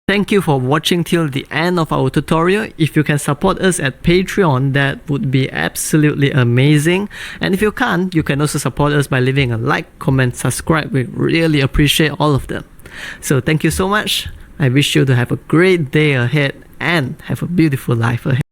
Thank you for watching till the end of our tutorial. If you can support us at Patreon, that would be absolutely amazing. And if you can't, you can also support us by leaving a like, comment, subscribe. We really appreciate all of them. So thank you so much. I wish you to have a great day ahead and have a beautiful life ahead.